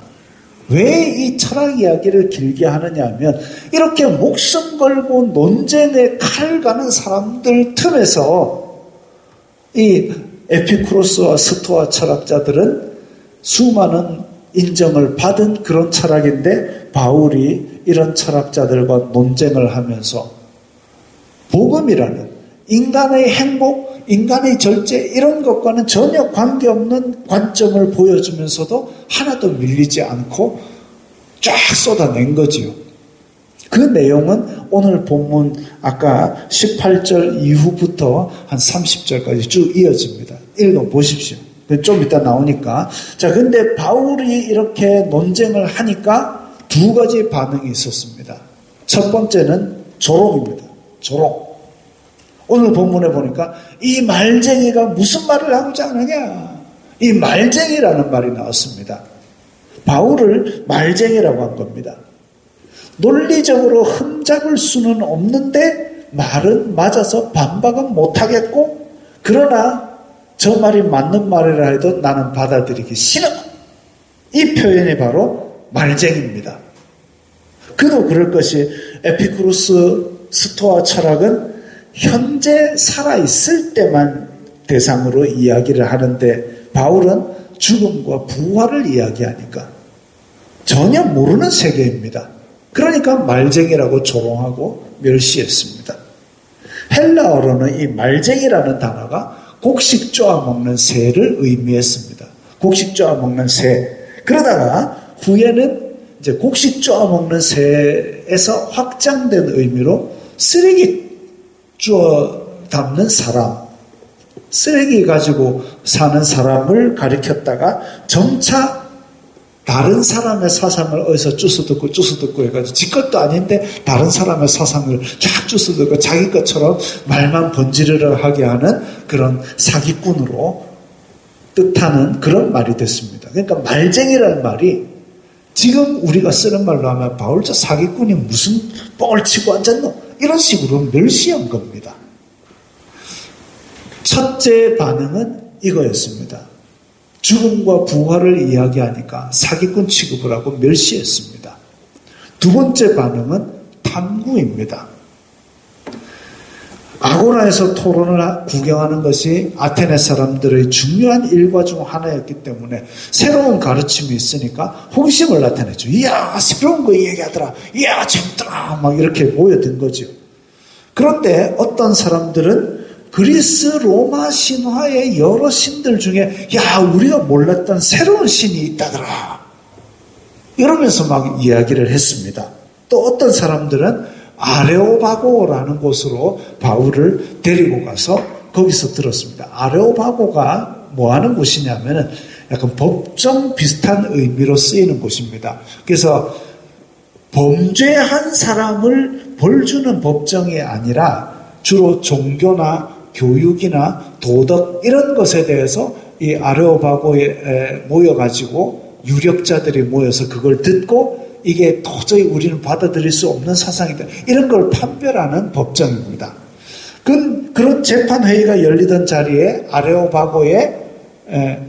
왜 이 철학 이야기를 길게 하느냐 하면 이렇게 목숨 걸고 논쟁에 칼 가는 사람들 틈에서 이 에피쿠로스와 스토아 철학자들은 수많은 인정을 받은 그런 철학인데 바울이 이런 철학자들과 논쟁을 하면서 복음이라는 인간의 행복, 인간의 절제 이런 것과는 전혀 관계없는 관점을 보여주면서도 하나도 밀리지 않고 쫙 쏟아낸 거지요. 그 내용은 오늘 본문 아까 18절 이후부터 한 30절까지 쭉 이어집니다. 읽어보십시오. 좀 이따 나오니까. 자, 근데 바울이 이렇게 논쟁을 하니까 두 가지 반응이 있었습니다. 첫 번째는 조롱입니다. 조롱. 오늘 본문에 보니까 이 말쟁이가 무슨 말을 하고자 하느냐. 이 말쟁이라는 말이 나왔습니다. 바울을 말쟁이라고 한 겁니다. 논리적으로 흠잡을 수는 없는데 말은 맞아서 반박은 못하겠고 그러나 저 말이 맞는 말이라 해도 나는 받아들이기 싫어. 이 표현이 바로 말쟁이입니다. 그도 그럴 것이 에피쿠로스 스토아 철학은 현재 살아있을 때만 대상으로 이야기를 하는데 바울은 죽음과 부활을 이야기하니까 전혀 모르는 세계입니다. 그러니까 말쟁이라고 조롱하고 멸시했습니다. 헬라어로는 이 말쟁이라는 단어가 곡식 쪼아먹는 새를 의미했습니다. 곡식 쪼아먹는 새. 그러다가 후에는 이제 곡식 쪼아먹는 새에서 확장된 의미로 쓰레기 쪼아 담는 사람, 쓰레기 가지고 사는 사람을 가리켰다가 점차 다른 사람의 사상을 어디서 주워듣고 해가지고 지 것도 아닌데 다른 사람의 사상을 쫙 주워듣고 자기 것처럼 말만 번지르르 하게 하는 그런 사기꾼으로 뜻하는 그런 말이 됐습니다. 그러니까 말쟁이라는 말이 지금 우리가 쓰는 말로 하면 바울 저 사기꾼이 무슨 뻥을 치고 앉았노? 이런 식으로 멸시한 겁니다. 첫째 반응은 이거였습니다. 죽음과 부활을 이야기하니까 사기꾼 취급을 하고 멸시했습니다. 두 번째 반응은 탐구입니다. 아고라에서 토론을 구경하는 것이 아테네 사람들의 중요한 일과 중 하나였기 때문에 새로운 가르침이 있으니까 호기심을 나타냈죠. 이야, 새로운 거 얘기하더라. 이야, 재밌더라. 막 이렇게 모여든 거죠. 그런데 어떤 사람들은 그리스 로마 신화의 여러 신들 중에 야, 우리가 몰랐던 새로운 신이 있다더라. 이러면서 막 이야기를 했습니다. 또 어떤 사람들은 아레오바고라는 곳으로 바울을 데리고 가서 거기서 들었습니다. 아레오바고가 뭐 하는 곳이냐면은 약간 법정 비슷한 의미로 쓰이는 곳입니다. 그래서 범죄한 사람을 벌 주는 법정이 아니라 주로 종교나 교육이나 도덕 이런 것에 대해서 이 아레오바고에 모여가지고 유력자들이 모여서 그걸 듣고 이게 도저히 우리는 받아들일 수 없는 사상이다. 이런 걸 판별하는 법정입니다. 그런 재판회의가 열리던 자리에 아레오바고에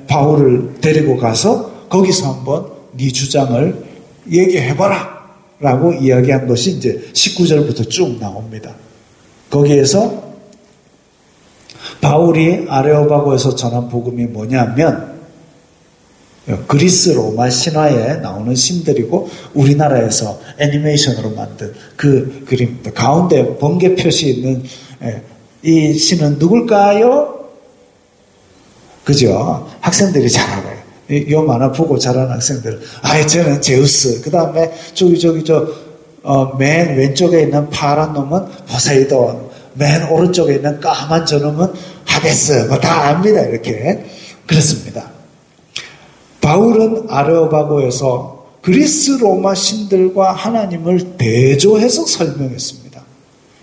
바울을 데리고 가서 거기서 한번 네 주장을 얘기해봐라 라고 이야기한 것이 이제 19절부터 쭉 나옵니다. 거기에서 바울이 아레오바고에서 전한 복음이 뭐냐면 그리스 로마 신화에 나오는 신들이고 우리나라에서 애니메이션으로 만든 그 그림입니다. 가운데 번개 표시 있는 이 신은 누굴까요? 그죠? 학생들이 잘 알아요. 요 만화 보고 자라는 학생들. 저는 제우스. 그 다음에 맨 왼쪽에 있는 파란 놈은 포세이돈. 맨 오른쪽에 있는 까만 저놈은 하데스. 다 압니다. 이렇게. 그렇습니다. 바울은 아레오바고에서 그리스 로마 신들과 하나님을 대조해서 설명했습니다.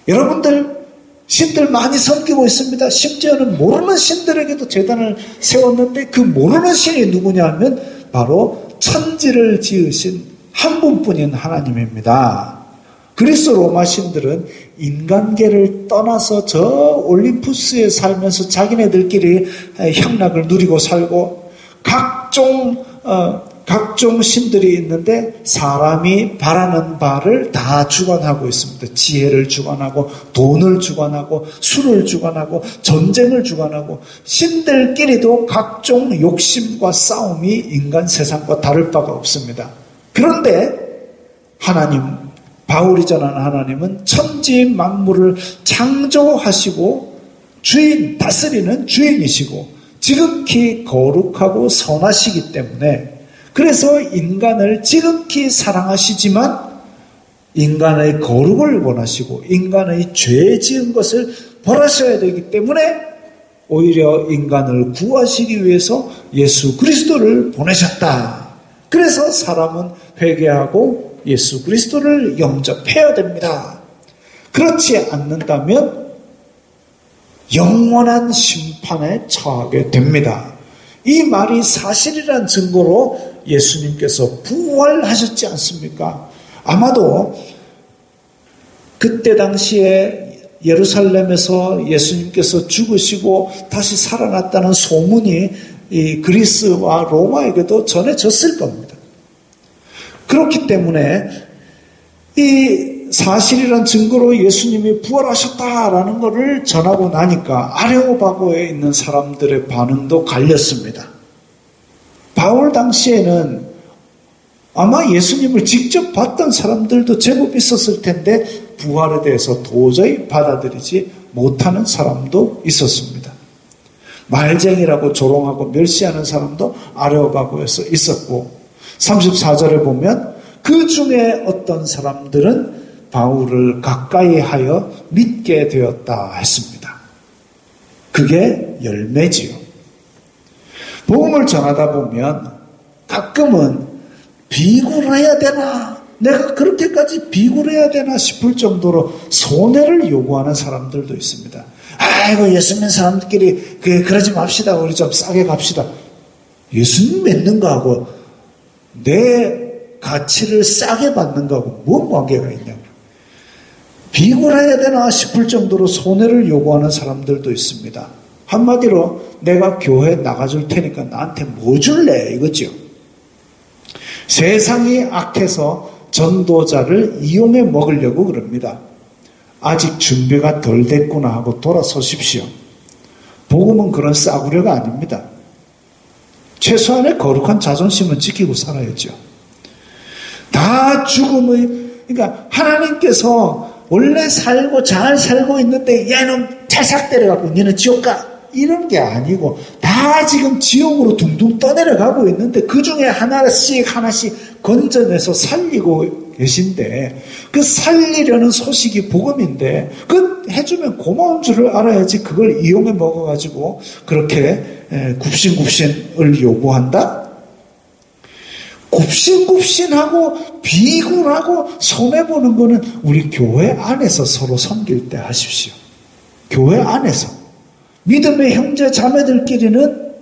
여러분들 신들 많이 섬기고 있습니다. 심지어는 모르는 신들에게도 제단을 세웠는데 그 모르는 신이 누구냐 하면 바로 천지를 지으신 한 분뿐인 하나님입니다. 그리스 로마 신들은 인간계를 떠나서 저 올림푸스에 살면서 자기네들끼리 향락을 누리고 살고 각종 신들이 있는데 사람이 바라는 바를 다 주관하고 있습니다. 지혜를 주관하고 돈을 주관하고 술을 주관하고 전쟁을 주관하고 신들끼리도 각종 욕심과 싸움이 인간 세상과 다를 바가 없습니다. 그런데 하나님, 바울이 전하는 하나님은 천지 만물을 창조하시고 다스리는 주인이시고 지극히 거룩하고 선하시기 때문에 그래서 인간을 지극히 사랑하시지만 인간의 거룩을 원하시고 인간의 죄 지은 것을 벌하셔야 되기 때문에 오히려 인간을 구하시기 위해서 예수 그리스도를 보내셨다. 그래서 사람은 회개하고 예수 그리스도를 영접해야 됩니다. 그렇지 않는다면 영원한 심판에 처하게 됩니다. 이 말이 사실이란 증거로 예수님께서 부활하셨지 않습니까? 아마도 그때 당시에 예루살렘에서 예수님께서 죽으시고 다시 살아났다는 소문이 이 그리스와 로마에게도 전해졌을 겁니다. 그렇기 때문에 이 사실이란 증거로 예수님이 부활하셨다라는 것을 전하고 나니까 아레오바고에 있는 사람들의 반응도 갈렸습니다. 바울 당시에는 아마 예수님을 직접 봤던 사람들도 제법 있었을 텐데 부활에 대해서 도저히 받아들이지 못하는 사람도 있었습니다. 말쟁이라고 조롱하고 멸시하는 사람도 아레오바고에서 있었고 34절에 보면 그 중에 어떤 사람들은 바울을 가까이 하여 믿게 되었다 했습니다. 그게 열매지요. 복음을 전하다 보면 가끔은 비굴해야 되나? 내가 그렇게까지 비굴해야 되나 싶을 정도로 손해를 요구하는 사람들도 있습니다. 아이고 예수 믿는 사람들끼리 그러지 맙시다. 우리 좀 싸게 갑시다. 예수님 믿는 거하고 내 가치를 싸게 받는 거하고 뭔 관계가 있냐고. 비굴해야 되나 싶을 정도로 손해를 요구하는 사람들도 있습니다. 한마디로 내가 교회 나가줄 테니까 나한테 뭐 줄래 이거죠. 세상이 악해서 전도자를 이용해 먹으려고 그럽니다. 아직 준비가 덜 됐구나 하고 돌아서십시오. 복음은 그런 싸구려가 아닙니다. 최소한의 거룩한 자존심은 지키고 살아야죠. 다 그러니까 하나님께서 원래 잘 살고 있는데 얘는 탈삭 때려갖고 너는 지옥 가 이런 게 아니고 다 지금 지옥으로 둥둥 떠내려가고 있는데 그 중에 하나씩 건져내서 살리고 계신데 그 살리려는 소식이 복음인데 그 해주면 고마운 줄을 알아야지 그걸 이용해 먹어가지고 그렇게 굽신굽신을 요구한다? 굽신굽신하고 비굴하고 손해보는 거는 우리 교회 안에서 서로 섬길 때 하십시오. 교회 안에서 믿음의 형제 자매들끼리는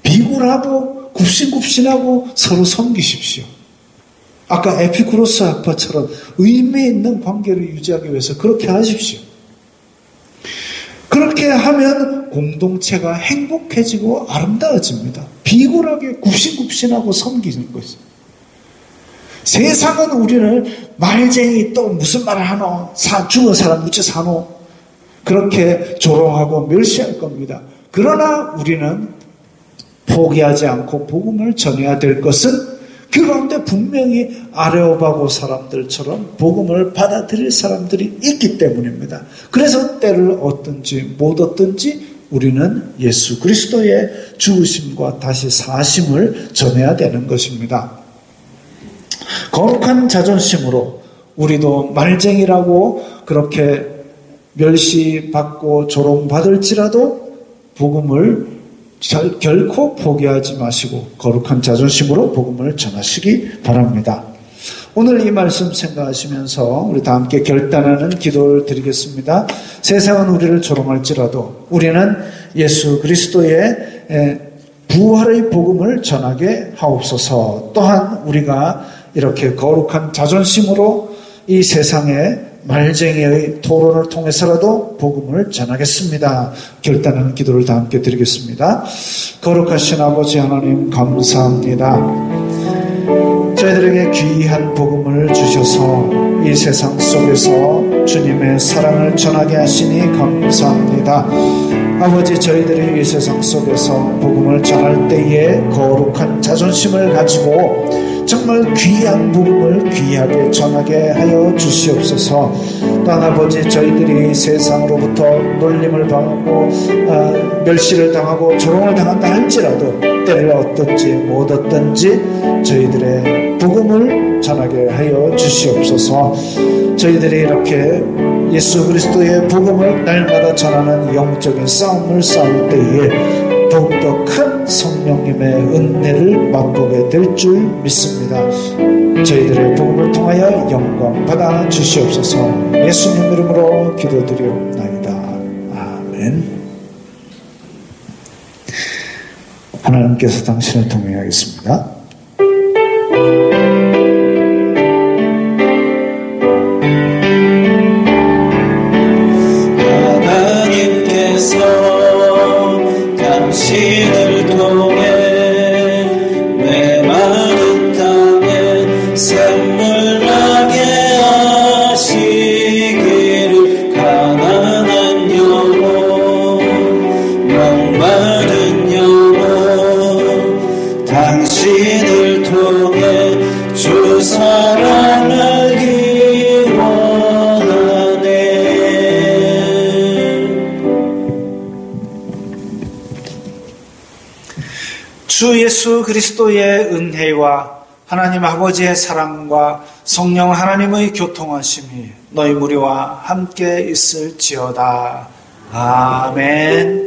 비굴하고 굽신굽신하고 서로 섬기십시오. 아까 에피쿠로스 아빠처럼 의미 있는 관계를 유지하기 위해서 그렇게 하십시오. 그렇게 하면 공동체가 행복해지고 아름다워집니다. 비굴하게 굽신굽신하고 섬기는 것이죠. 세상은 우리를 말쟁이 또 무슨 말을 하노? 죽은 사람 무쳐 사노? 그렇게 조롱하고 멸시할 겁니다. 그러나 우리는 포기하지 않고 복음을 전해야 될 것은 그 가운데 분명히 아레오바고 사람들처럼 복음을 받아들일 사람들이 있기 때문입니다. 그래서 때를 얻든지 못 얻든지 우리는 예수 그리스도의 죽으심과 다시 사심을 전해야 되는 것입니다. 거룩한 자존심으로 우리도 말쟁이라고 그렇게 멸시받고 조롱받을지라도 복음을 결코 포기하지 마시고 거룩한 자존심으로 복음을 전하시기 바랍니다. 오늘 이 말씀 생각하시면서 우리 다 함께 결단하는 기도를 드리겠습니다. 세상은 우리를 조롱할지라도 우리는 예수 그리스도의 부활의 복음을 전하게 하옵소서. 또한 우리가 이렇게 거룩한 자존심으로 이 세상에 말쟁이의 토론을 통해서라도 복음을 전하겠습니다. 결단하는 기도를 다 함께 드리겠습니다. 거룩하신 아버지 하나님 감사합니다. 저희들에게 귀한 복음을 주셔서 이 세상 속에서 주님의 사랑을 전하게 하시니 감사합니다. 아버지, 저희들이 이 세상 속에서 복음을 전할 때에 거룩한 자존심을 가지고 정말 귀한 복음을 귀하게 전하게 하여 주시옵소서. 또한 아버지, 저희들이 세상으로부터 놀림을 당하고 멸시를 당하고 조롱을 당한다 할지라도 때를 얻든지 못 얻든지 저희들의 복음을 전하게 하여 주시옵소서. 저희들이 이렇게 예수 그리스도의 복음을 날마다 전하는 영적인 싸움을 싸울 때에 더욱더 큰 성령님의 은혜를 맛보게 될 줄 믿습니다. 저희들의 복음을 통하여 영광 받아 주시옵소서. 예수님 이름으로 기도드리옵나이다. 아멘. 하나님께서 당신을 동행하겠습니다. 당신을 통해 메마른 땅에 샘물 나게 하시기를 가난한 영혼 목마른 영혼 당신을 통해 주 사랑 알기 원하네. 주 예수 그리스도의 은혜와 하나님 아버지의 사랑과 성령 하나님의 교통하심이 너희 무리와 함께 있을지어다. 아멘.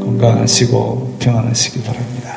건강하시고 평안하시기 바랍니다.